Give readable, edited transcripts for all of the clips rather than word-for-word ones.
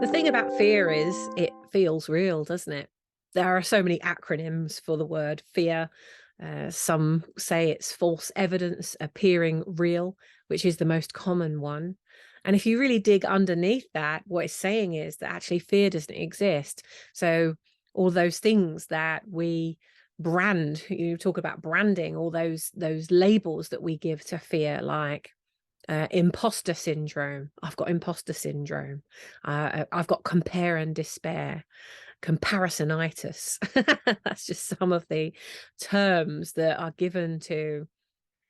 The thing about fear is it feels real, doesn't it? There are so many acronyms for the word fear. Some say it's false evidence appearing real, which is the most common one. And if you really dig underneath that, what it's saying is that actually fear doesn't exist. So all those things that we brand, you talk about branding, all those labels that we give to fear, like imposter syndrome. I've got imposter syndrome. I've got compare and despair, comparisonitis. That's just some of the terms that are given to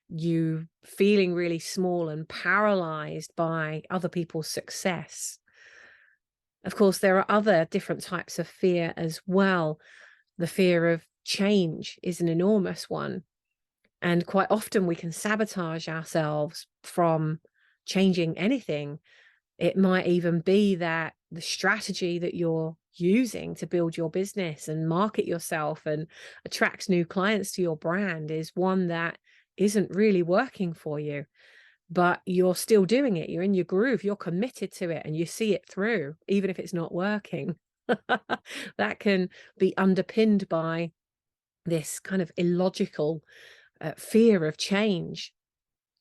you feeling really small and paralyzed by other people's success. Of course, there are other different types of fear as well. The fear of change is an enormous one. And quite often we can sabotage ourselves from changing anything. It might even be that the strategy that you're using to build your business and market yourself and attract new clients to your brand is one that isn't really working for you, but you're still doing it. You're in your groove, you're committed to it, and you see it through, even if it's not working. That can be underpinned by this kind of illogical fear of change,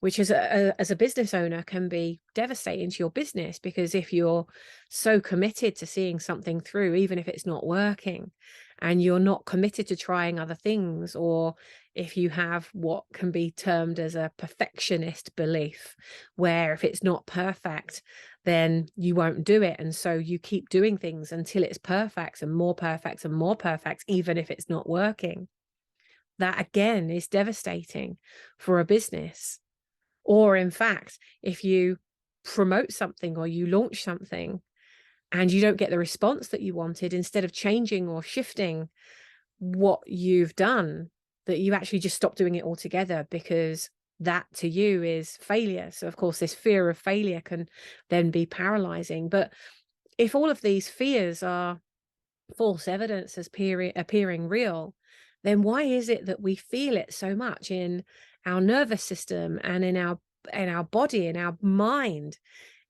which as a business owner can be devastating to your business, because if you're so committed to seeing something through, even if it's not working, and you're not committed to trying other things, or if you have what can be termed as a perfectionist belief, where if it's not perfect, then you won't do it. And so you keep doing things until it's perfect and more perfect and more perfect, even if it's not working. That again is devastating for a business. Or in fact, if you promote something or you launch something and you don't get the response that you wanted, instead of changing or shifting what you've done, that you actually just stop doing it altogether, because that to you is failure. So of course, this fear of failure can then be paralyzing. But if all of these fears are false evidence as appearing real, then why is it that we feel it so much in our nervous system and in our body, in our mind,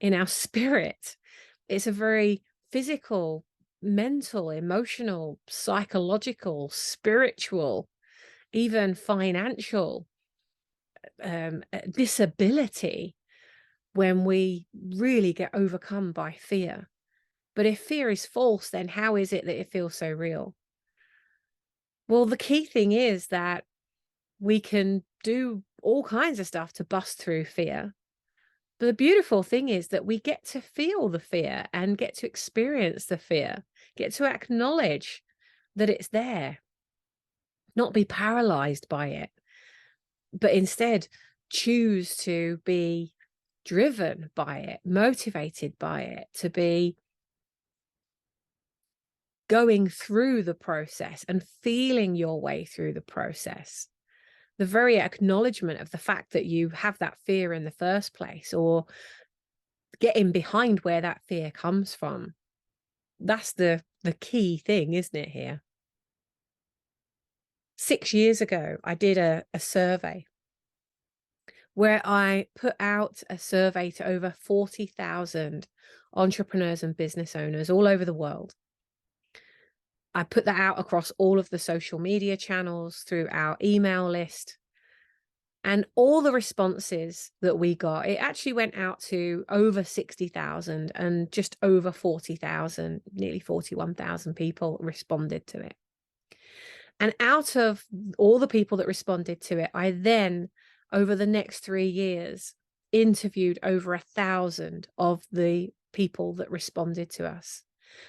in our spirit? It's a very physical, mental, emotional, psychological, spiritual, even financial disability when we really get overcome by fear. But if fear is false, then how is it that it feels so real? Well, the key thing is that we can do all kinds of stuff to bust through fear. But the beautiful thing is that we get to feel the fear and get to experience the fear, get to acknowledge that it's there, not be paralyzed by it, but instead choose to be driven by it, motivated by it, to be going through the process and feeling your way through the process. The very acknowledgement of the fact that you have that fear in the first place, or getting behind where that fear comes from. That's the key thing, isn't it, here? 6 years ago, I did a survey where I put out a survey to over 40,000 entrepreneurs and business owners all over the world. I put that out across all of the social media channels, through our email list, and all the responses that we got, it actually went out to over 60,000, and just over 40,000, nearly 41,000 people responded to it. And out of all the people that responded to it, I then, over the next 3 years, interviewed over 1,000 of the people that responded to us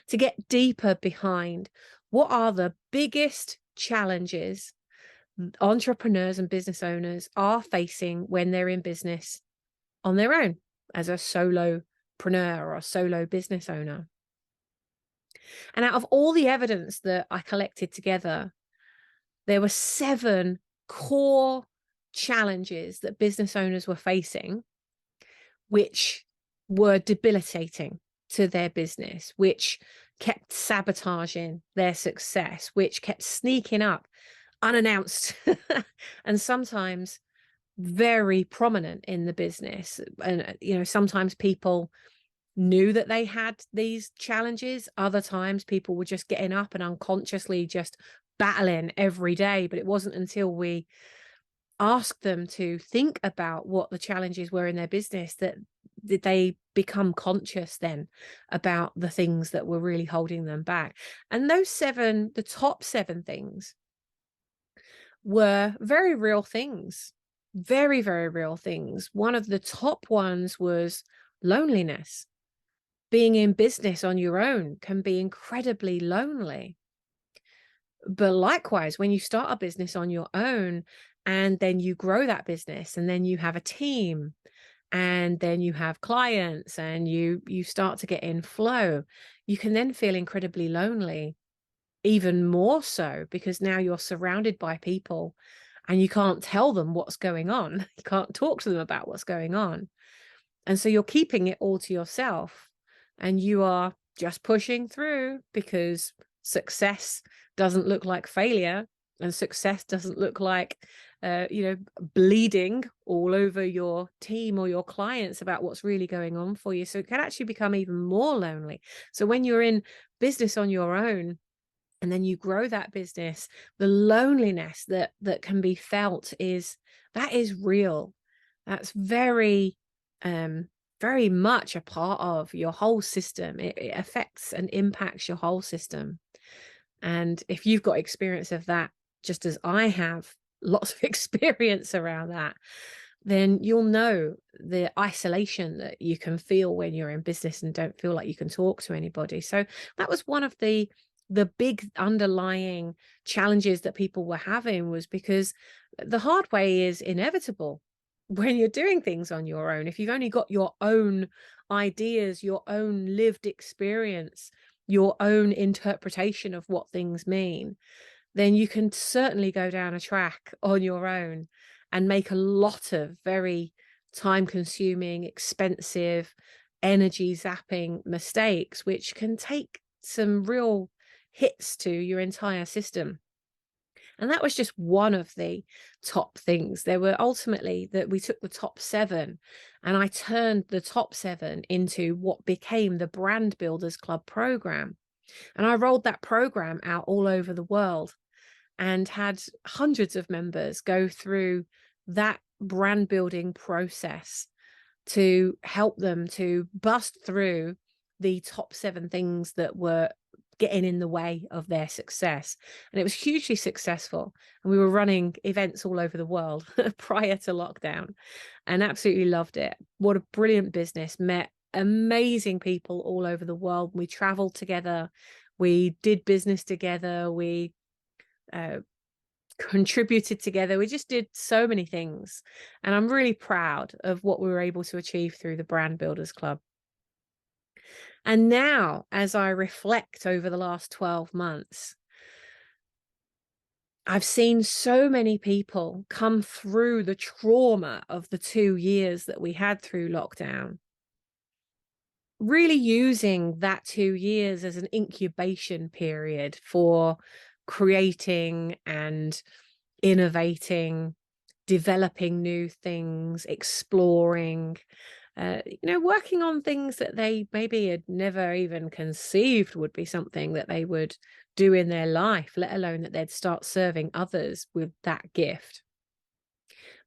to get deeper behind what are the biggest challenges entrepreneurs and business owners are facing when they're in business on their own, as a solopreneur or a solo business owner. And out of all the evidence that I collected together, there were 7 core challenges that business owners were facing, which were debilitating to their business, which kept sabotaging their success, which kept sneaking up unannounced and sometimes very prominent in the business. And sometimes people knew that they had these challenges. Other times people were just getting up and unconsciously just battling every day. But it wasn't until we asked them to think about what the challenges were in their business that did they become conscious then about the things that were really holding them back. And the top 7 things were very real things, very, very real things. One of the top ones was loneliness. Being in business on your own can be incredibly lonely. But likewise, when you start a business on your own and then you grow that business and then you have a team and then you have clients and you start to get in flow, you can then feel incredibly lonely, even more so because now you're surrounded by people and you can't tell them what's going on. You can't talk to them about what's going on. And so you're keeping it all to yourself and you are just pushing through because success doesn't look like failure and success doesn't look like, bleeding all over your team or your clients about what's really going on for you. So it can actually become even more lonely. So when you're in business on your own, and then you grow that business, the loneliness that can be felt is real. That's very very much a part of your whole system. It affects and impacts your whole system. And if you've got experience of that, just as I have lots of experience around that, then you'll know the isolation that you can feel when you're in business and don't feel like you can talk to anybody. So that was one of the big underlying challenges that people were having, was because the hard way is inevitable when you're doing things on your own. If you've only got your own ideas, your own lived experience, your own interpretation of what things mean, then you can certainly go down a track on your own and make a lot of very time-consuming, expensive, energy-zapping mistakes, which can take some real hits to your entire system. And that was just one of the top things. There were ultimately that we took the top 7 and I turned the top 7 into what became the Brand Builders Club program. And I rolled that program out all over the world and had hundreds of members go through that brand building process to help them to bust through the top 7 things that were getting in the way of their success. And it was hugely successful. And we were running events all over the world prior to lockdown and absolutely loved it. What a brilliant business. Met amazing people all over the world. We traveled together. We did business together. We contributed together. We just did so many things. And I'm really proud of what we were able to achieve through the Brand Builders Club. And now, as I reflect over the last 12 months, I've seen so many people come through the trauma of the 2 years that we had through lockdown, really using that 2 years as an incubation period for creating and innovating, developing new things, exploring, working on things that they maybe had never even conceived would be something that they would do in their life, let alone that they'd start serving others with that gift.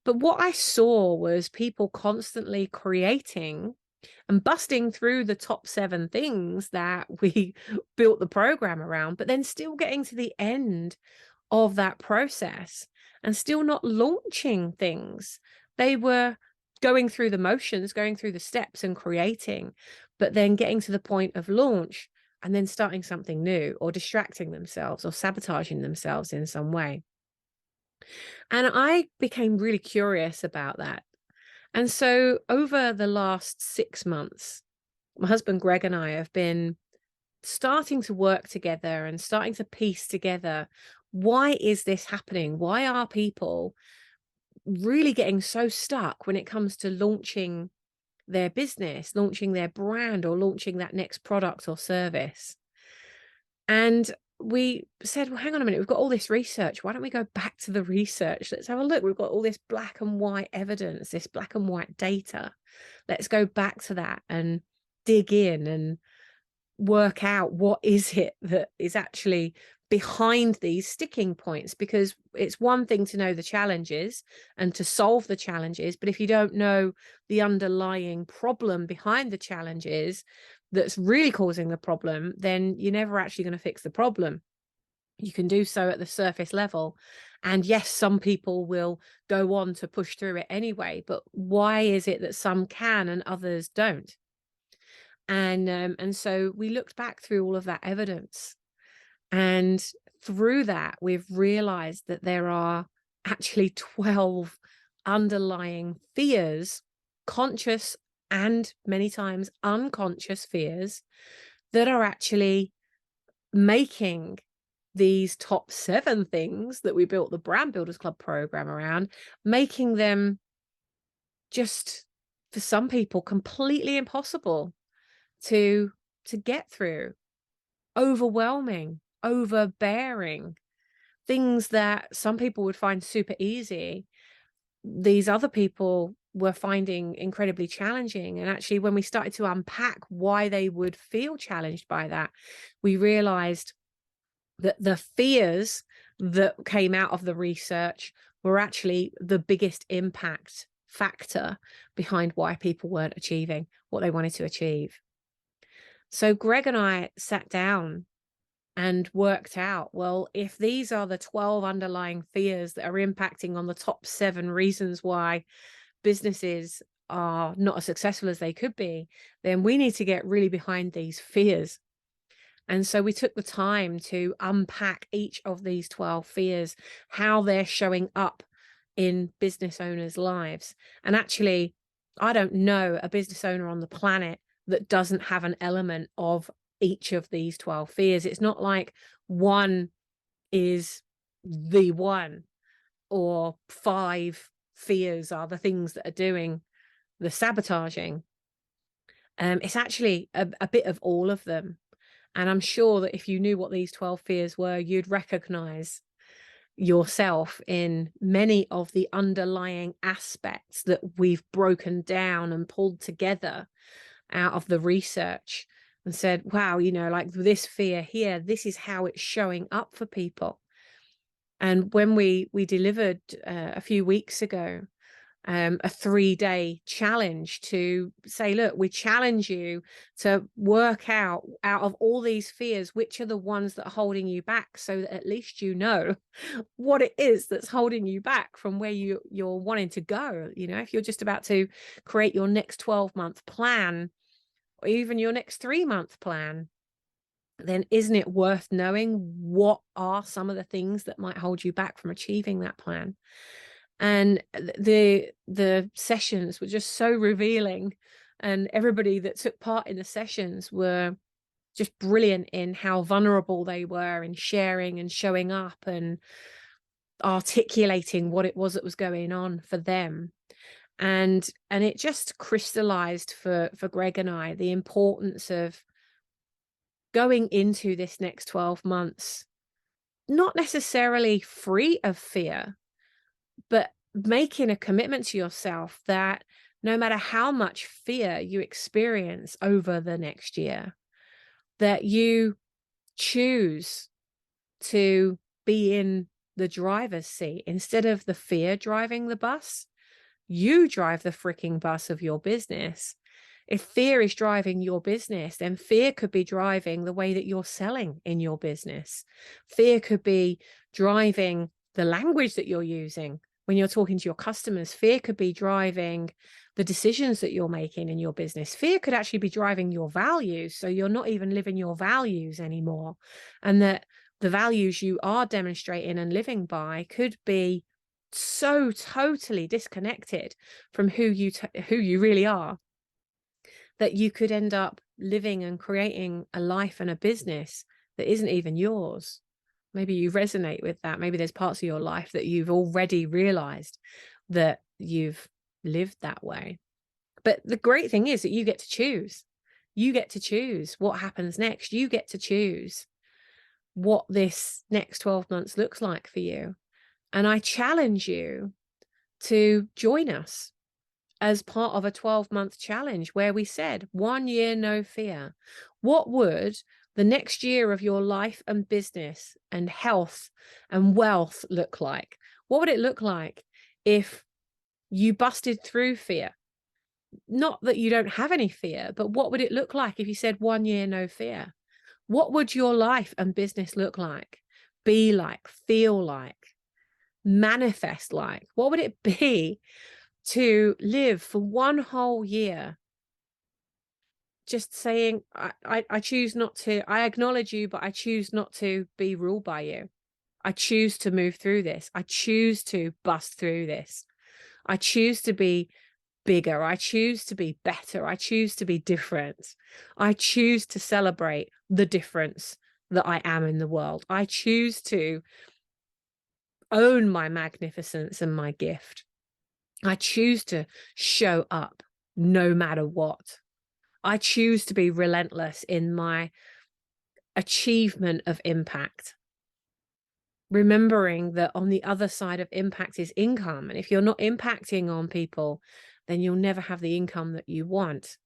But what I saw was people constantly creating and busting through the top 7 things that we built the program around, but then still getting to the end of that process and still not launching things. They were going through the motions, going through the steps and creating, but then getting to the point of launch and then starting something new or distracting themselves or sabotaging themselves in some way. And I became really curious about that. And so over the last 6 months, my husband Greg and I have been starting to work together and starting to piece together, why is this happening? Why are people really getting so stuck when it comes to launching their business, launching their brand, or launching that next product or service? And we said, well, hang on a minute, we've got all this research. Why don't we go back to the research? Let's have a look. We've got all this black and white evidence, this black and white data. Let's go back to that and dig in and work out what is it that is actually behind these sticking points, because it's one thing to know the challenges and to solve the challenges, but if you don't know the underlying problem behind the challenges that's really causing the problem, then you're never actually going to fix the problem. You can do so at the surface level, and yes, some people will go on to push through it anyway, but why is it that some can and others don't? And so we looked back through all of that evidence, and through that, we've realized that there are actually 12 underlying fears, conscious and many times unconscious fears, that are actually making these top 7 things that we built the Brand Builders Club program around, making them just, for some people, completely impossible to get through, overwhelming, overbearing, things that some people would find super easy, these other people were finding incredibly challenging. And actually, when we started to unpack why they would feel challenged by that, we realized that the fears that came out of the research were actually the biggest impact factor behind why people weren't achieving what they wanted to achieve. So Greg and I sat down and worked out, well, if these are the 12 underlying fears that are impacting on the top 7 reasons why businesses are not as successful as they could be, then we need to get really behind these fears. And so we took the time to unpack each of these 12 fears, how they're showing up in business owners' lives. And actually, I don't know a business owner on the planet that doesn't have an element of each of these 12 fears. It's not like one is the one, or 5 fears are the things that are doing the sabotaging. It's actually a bit of all of them. And I'm sure that if you knew what these 12 fears were, you'd recognize yourself in many of the underlying aspects that we've broken down and pulled together out of the research and said, wow, like this fear here, this is how it's showing up for people. And when we delivered a few weeks ago, a 3-day challenge to say, look, we challenge you to work out of all these fears, which are the ones that are holding you back, so that at least you know what it is that's holding you back from where you're wanting to go. If you're just about to create your next 12-month plan, or even your next 3-month plan, then isn't it worth knowing what are some of the things that might hold you back from achieving that plan? And the sessions were just so revealing, and everybody that took part in the sessions were just brilliant in how vulnerable they were in sharing and showing up and articulating what it was that was going on for them. And it just crystallized for Greg and I the importance of going into this next 12 months, not necessarily free of fear, but making a commitment to yourself that no matter how much fear you experience over the next year, that you choose to be in the driver's seat instead of the fear driving the bus. You drive the freaking bus of your business. If fear is driving your business, then fear could be driving the way that you're selling in your business. Fear could be driving the language that you're using when you're talking to your customers. Fear could be driving the decisions that you're making in your business. Fear could actually be driving your values, so you're not even living your values anymore, and that the values you are demonstrating and living by could be so totally disconnected from who you really are, that you could end up living and creating a life and a business that isn't even yours. Maybe you resonate with that. Maybe there's parts of your life that you've already realized that you've lived that way. But the great thing is that you get to choose. You get to choose what happens next. You get to choose what this next 12 months looks like for you. And I challenge you to join us as part of a 12-month challenge where we said 1 year, no fear. What would the next year of your life and business and health and wealth look like? What would it look like if you busted through fear? Not that you don't have any fear, but what would it look like if you said 1 year, no fear? What would your life and business look like, be like, feel like, manifest like? What would it be to live for 1 whole year just saying, I choose not to, I acknowledge you, but I choose not to be ruled by you. I choose to move through this. I choose to bust through this. I choose to be bigger. I choose to be better. I choose to be different. I choose to celebrate the difference that I am in the world. I choose to own my magnificence and my gift. I choose to show up no matter what. I choose to be relentless in my achievement of impact. Remembering that on the other side of impact is income. And if you're not impacting on people, then you'll never have the income that you want.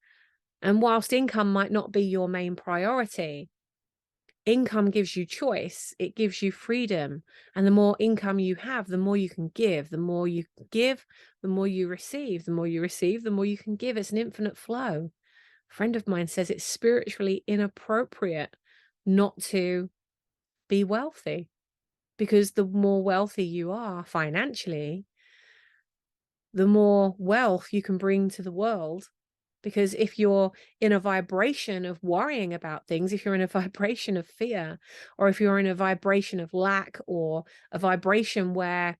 And whilst income might not be your main priority, income gives you choice. It gives you freedom. And the more income you have, the more you can give. The more you give, the more you receive. The more you receive, the more you can give. It's an infinite flow. A friend of mine says it's spiritually inappropriate not to be wealthy, because the more wealthy you are financially, the more wealth you can bring to the world. Because if you're in a vibration of worrying about things, if you're in a vibration of fear, or if you're in a vibration of lack, or a vibration where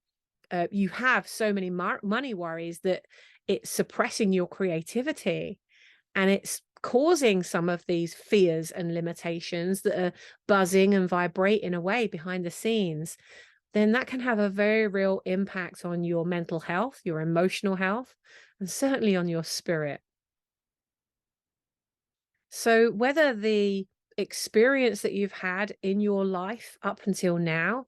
you have so many money worries that it's suppressing your creativity, and it's causing some of these fears and limitations that are buzzing and vibrating away behind the scenes, then that can have a very real impact on your mental health, your emotional health, and certainly on your spirit. So whether the experience that you've had in your life up until now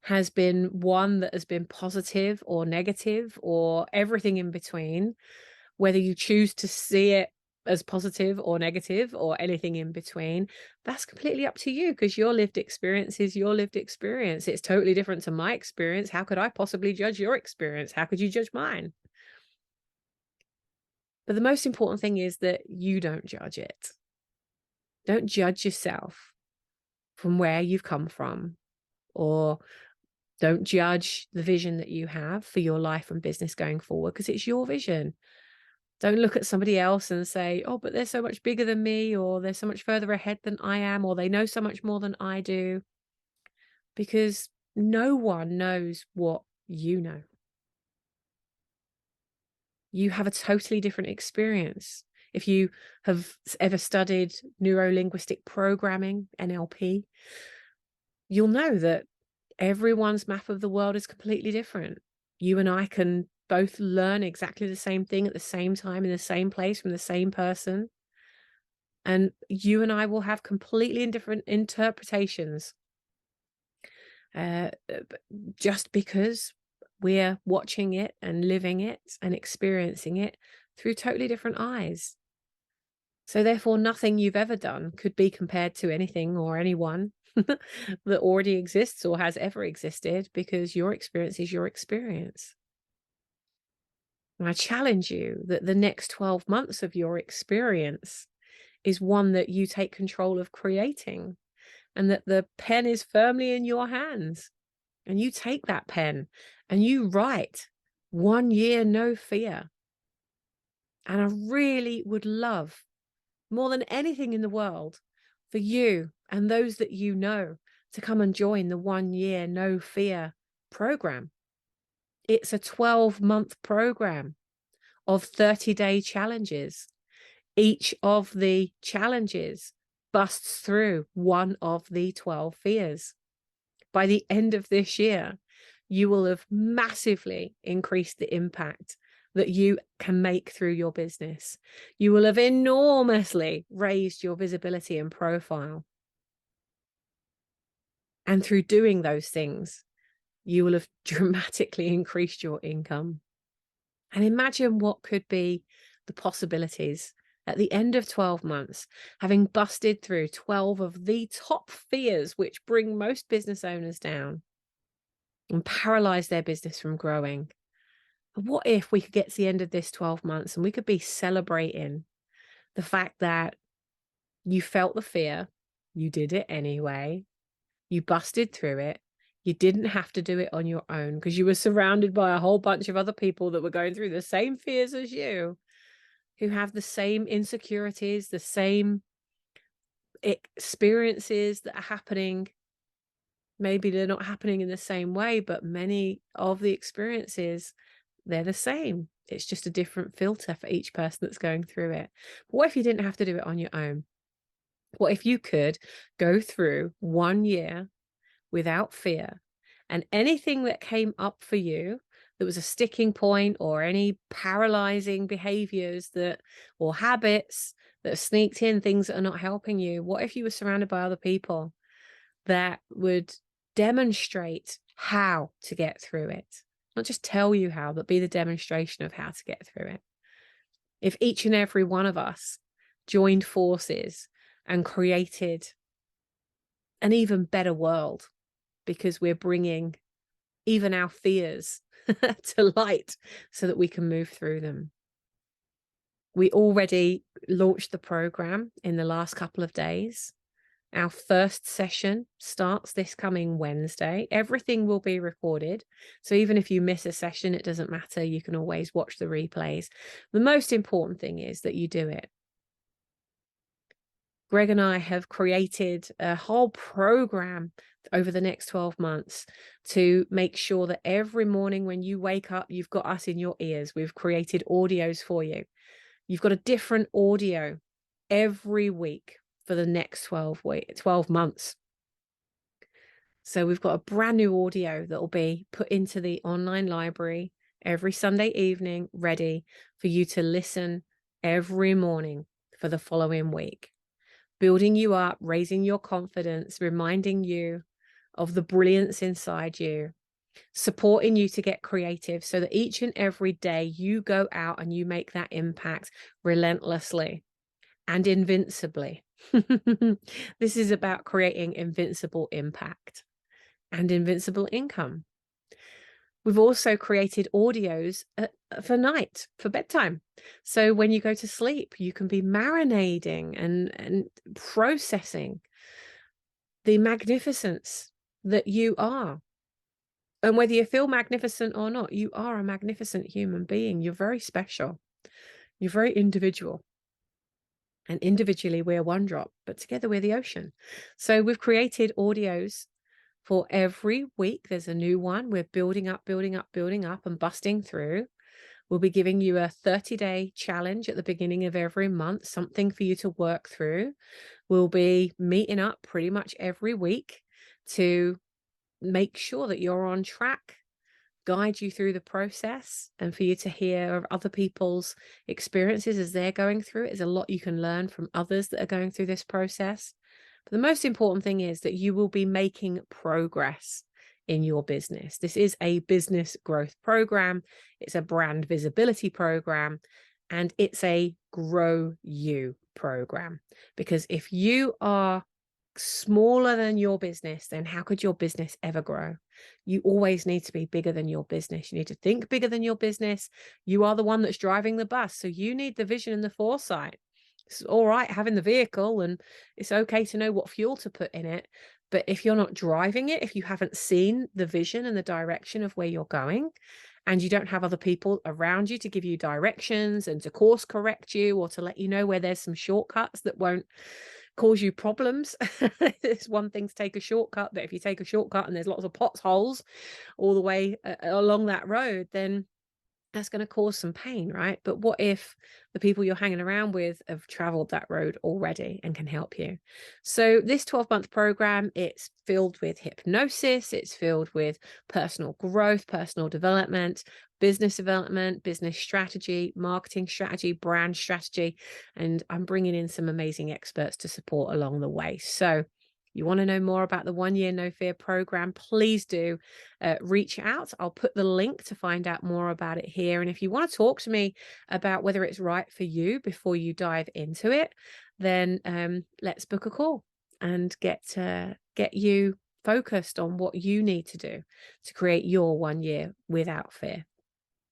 has been one that has been positive or negative or everything in between, whether you choose to see it as positive or negative or anything in between, that's completely up to you, because your lived experience is your lived experience. It's totally different to my experience. How could I possibly judge your experience? How could you judge mine? But the most important thing is that you don't judge it. Don't judge yourself from where you've come from, or don't judge the vision that you have for your life and business going forward, because it's your vision. Don't look at somebody else and say, oh, but they're so much bigger than me, or they're so much further ahead than I am, or they know so much more than I do, because no one knows what you know. You have a totally different experience. If you have ever studied neuro-linguistic programming, NLP, you'll know that everyone's map of the world is completely different. You and I can both learn exactly the same thing at the same time in the same place from the same person. And you and I will have completely different interpretations, just because we're watching it and living it and experiencing it through totally different eyes. So therefore, nothing you've ever done could be compared to anything or anyone that already exists or has ever existed, because your experience is your experience. And I challenge you that the next 12 months of your experience is one that you take control of creating, and that the pen is firmly in your hands, and you take that pen and you write 1 year, no fear. And I really would love, more than anything in the world, for you and those that you know to come and join the 1 year, no fear program. It's a 12-month program of 30-day challenges. Each of the challenges busts through one of the 12 fears. By the end of this year, you will have massively increased the impact that you can make through your business. You will have enormously raised your visibility and profile. And through doing those things, you will have dramatically increased your income. And imagine what could be the possibilities at the end of 12 months, having busted through 12 of the top fears which bring most business owners down and paralyze their business from growing. What if we could get to the end of this 12 months and we could be celebrating the fact that you felt the fear, you did it anyway, you busted through it, you didn't have to do it on your own because you were surrounded by a whole bunch of other people that were going through the same fears as you, who have the same insecurities, the same experiences that are happening. Maybe they're not happening in the same way, but many of the experiences, they're the same. It's just a different filter for each person that's going through it. But what if you didn't have to do it on your own? What if you could go through 1 year without fear, and anything that came up for you that was a sticking point, or any paralyzing behaviors that, or habits that sneaked in, things that are not helping you, what if you were surrounded by other people that would demonstrate how to get through it? Not just tell you how, but be the demonstration of how to get through it. If each and every one of us joined forces and created an even better world, because we're bringing even our fears to light so that we can move through them. We already launched the program in the last couple of days. Our first session starts this coming Wednesday. Everything will be recorded. So even if you miss a session, it doesn't matter. You can always watch the replays. The most important thing is that you do it. Greg and I have created a whole program over the next 12 months to make sure that every morning when you wake up, you've got us in your ears. We've created audios for you. You've got a different audio every week for the next 12 months. So we've got a brand new audio that will be put into the online library every Sunday evening, ready for you to listen every morning for the following week. Building you up, raising your confidence, reminding you of the brilliance inside you, supporting you to get creative so that each and every day you go out and you make that impact relentlessly and invincibly. This is about creating invincible impact and invincible income. We've also created audios for night, for bedtime. So when you go to sleep, you can be marinating and processing the magnificence that you are. And whether you feel magnificent or not, you are a magnificent human being. You're very special. You're very individual. And individually, we're one drop, but together we're the ocean. So we've created audios for every week. There's a new one. We're building up and busting through. We'll be giving you a 30-day challenge at the beginning of every month, something for you to work through. We'll be meeting up pretty much every week to make sure that you're on track, guide you through the process, and for you to hear of other people's experiences as they're going through it. There's a lot you can learn from others that are going through this process. But the most important thing is that you will be making progress in your business. This is a business growth program. It's a brand visibility program, and it's a grow you program. Because if you are smaller than your business, then how could your business ever grow? You always need to be bigger than your business. You need to think bigger than your business. You are the one that's driving the bus, so you need the vision and the foresight. It's all right having the vehicle, and it's okay to know what fuel to put in it, but if you're not driving it, if you haven't seen the vision and the direction of where you're going, and you don't have other people around you to give you directions and to course correct you, or to let you know where there's some shortcuts that won't cause you problems. It's one thing to take a shortcut, but if you take a shortcut and there's lots of potholes all the way along that road, then that's going to cause some pain, right? But what if the people you're hanging around with have traveled that road already and can help you? So this 12-month program, it's filled with hypnosis, it's filled with personal growth, personal development, business strategy, marketing strategy, brand strategy, and I'm bringing in some amazing experts to support along the way. So You want to know more about the 1 Year No Fear program, please do reach out. I'll put the link to find out more about it here. And if you want to talk to me about whether it's right for you before you dive into it, then let's book a call and get you focused on what you need to do to create your 1 year without fear.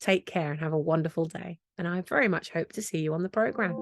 Take care and have a wonderful day. And I very much hope to see you on the program.